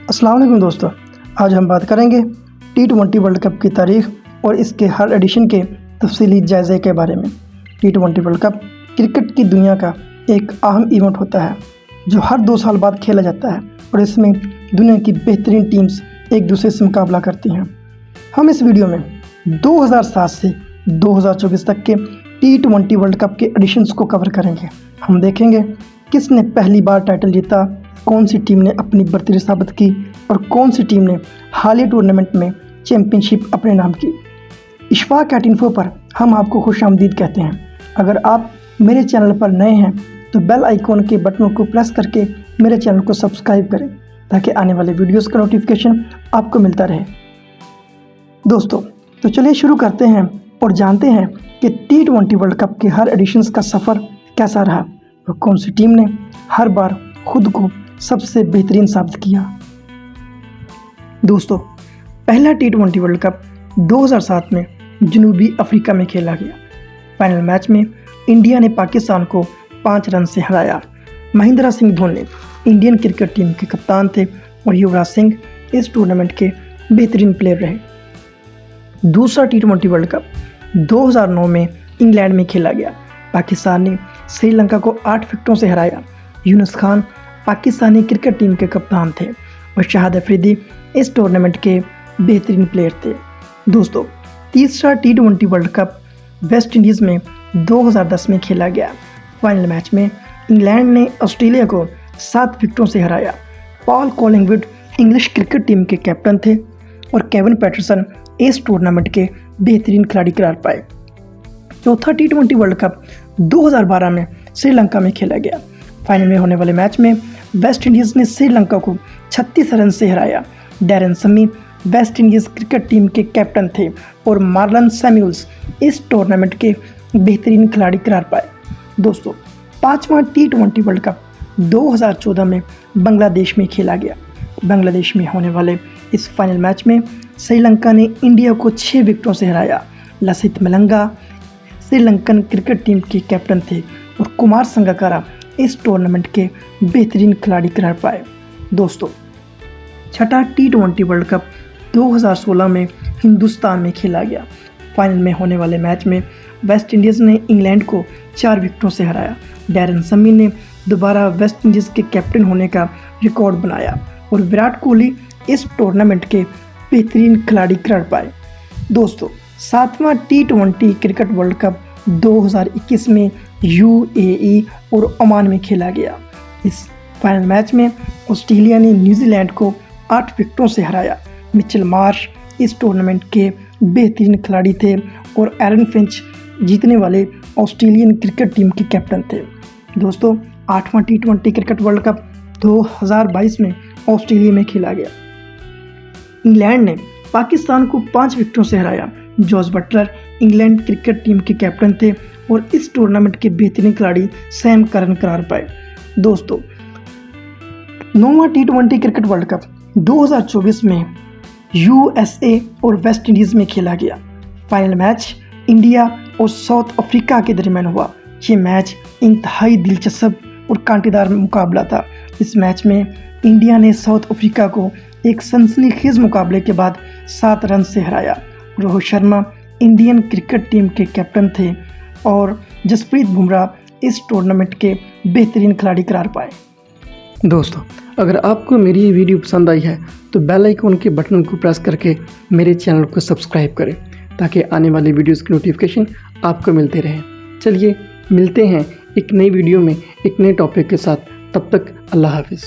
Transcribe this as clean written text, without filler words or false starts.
अस्सलाम वालेकुम दोस्तों, आज हम बात करेंगे T20 वर्ल्ड कप की तारीख और इसके हर एडिशन के तफसीली जायजे के बारे में। T20 वर्ल्ड कप क्रिकेट की दुनिया का एक अहम इवेंट होता है जो हर 2 साल बाद खेला जाता है और इसमें दुनिया की बेहतरीन टीम्स एक दूसरे से मुकाबला करती हैं। हम इस वीडियो में 2007 से 2024 तक के T20 वर्ल्ड कप के एडिशंस को कवर करेंगे। हम देखेंगे किसने पहली बार टाइटल जीता, कौन सी टीम ने अपनी बर्तरी साबित की और कौन सी टीम ने हालिया टूर्नामेंट में चैंपियनशिप अपने नाम की। इशफाक इन्फो पर हम आपको खुशामदीद कहते हैं। अगर आप मेरे चैनल पर नए हैं तो बेल आइकॉन के बटनों को प्रेस करके मेरे चैनल को सब्सक्राइब करें ताकि आने वाले वीडियोस का नोटिफिकेशन आपको मिलता रहे। दोस्तों, तो चलिए शुरू करते हैं और जानते हैं कि T20 वर्ल्ड कप के हर एडिशंस का सफ़र कैसा रहा और कौन सी टीम ने हर बार खुद को सबसे बेहतरीन साबित किया। दोस्तों, पहला T20 वर्ल्ड कप 2007 में जनूबी अफ्रीका में खेला गया। फाइनल मैच में इंडिया ने पाकिस्तान को 5 रन से हराया। Mahendra Singh Dhoni Indian cricket team के कप्तान थे और युवराज सिंह इस टूर्नामेंट के बेहतरीन प्लेयर रहे। दूसरा T20 वर्ल्ड कप 2009 में इंग्लैंड में खेला गया। पाकिस्तान ने श्रीलंका को 8 विकेटों से हराया। यूनुस खान पाकिस्तानी क्रिकेट टीम के कप्तान थे और शाहिद अफरीदी इस टूर्नामेंट के बेहतरीन प्लेयर थे। दोस्तों, तीसरा T20 world cup West Indies में 2010 में खेला गया। फाइनल मैच में इंग्लैंड ने ऑस्ट्रेलिया को 7 विकेटों से हराया। Paul Collingwood English cricket team के कैप्टन थे और केविन पैटरसन इस टूर्नामेंट के बेहतरीन खिलाड़ी करार पाए। चौथा T20 वर्ल्ड कप 2012 में श्रीलंका में खेला गया। फाइनल में होने वाले मैच में वेस्ट इंडीज़ ने श्रीलंका को 36 रन से हराया। डैरेन समी वेस्ट इंडीज़ क्रिकेट टीम के कैप्टन थे और मार्लन सैमुअल्स इस टूर्नामेंट के बेहतरीन खिलाड़ी करार पाए। दोस्तों, पांचवा T20 वर्ल्ड कप 2014 में बांग्लादेश में खेला गया। बांग्लादेश में होने वाले इस फाइनल मैच में श्रीलंका ने इंडिया को 6 विकेटों से हराया। लसित मलिंगा श्रीलंकन क्रिकेट टीम के कैप्टन थे और कुमार संगकारा इस टूर्नामेंट के बेहतरीन खिलाड़ी करार पाए। दोस्तों, छठा T20 वर्ल्ड कप 2016 में हिंदुस्तान में खेला गया। फाइनल में होने वाले मैच में वेस्ट इंडीज़ ने इंग्लैंड को 4 विकेटों से हराया। डैरेन समी ने दोबारा वेस्ट इंडीज़ के कैप्टन होने का रिकॉर्ड बनाया और विराट कोहली इस टूर्नामेंट के बेहतरीन खिलाड़ी करार पाए। दोस्तों, सातवां T20 क्रिकेट वर्ल्ड कप 2021 में UAE और ओमान में खेला गया। इस फाइनल मैच में ऑस्ट्रेलिया ने न्यूजीलैंड को 8 विकेटों से हराया। मिचेल मार्श इस टूर्नामेंट के बेहतरीन खिलाड़ी थे और एरन फिंच जीतने वाले ऑस्ट्रेलियन क्रिकेट टीम के कैप्टन थे। दोस्तों, 8वां T20 क्रिकेट वर्ल्ड कप 2022 में ऑस्ट्रेलिया में खेला गया। इंग्लैंड ने पाकिस्तान को 5 विकेटों से हराया। Jos Buttler England cricket team के कैप्टन थे और इस टूर्नामेंट के बेहतरीन खिलाड़ी सैम करन करार पाए। दोस्तों, 9वां T20 क्रिकेट वर्ल्ड कप 2024 में USA और वेस्ट इंडीज़ में खेला गया। फाइनल मैच इंडिया और साउथ अफ्रीका के दरमियान हुआ। ये मैच इंतहाई दिलचस्प और कांटेदार मुकाबला था। इस मैच में इंडिया ने साउथ अफ्रीका को एक सनसनीखेज मुकाबले के बाद 7 रन से हराया। Rohit Sharma Indian cricket team के कैप्टन थे और जसप्रीत बुमराह इस टूर्नामेंट के बेहतरीन खिलाड़ी करार पाए। दोस्तों, अगर आपको मेरी ये वीडियो पसंद आई है तो बेल आइकन के बटन को प्रेस करके मेरे चैनल को सब्सक्राइब करें ताकि आने वाली वीडियोस की नोटिफिकेशन आपको मिलते रहें। चलिए मिलते हैं एक नई वीडियो में एक नए टॉपिक के साथ। तब तक अल्लाह हाफिज़।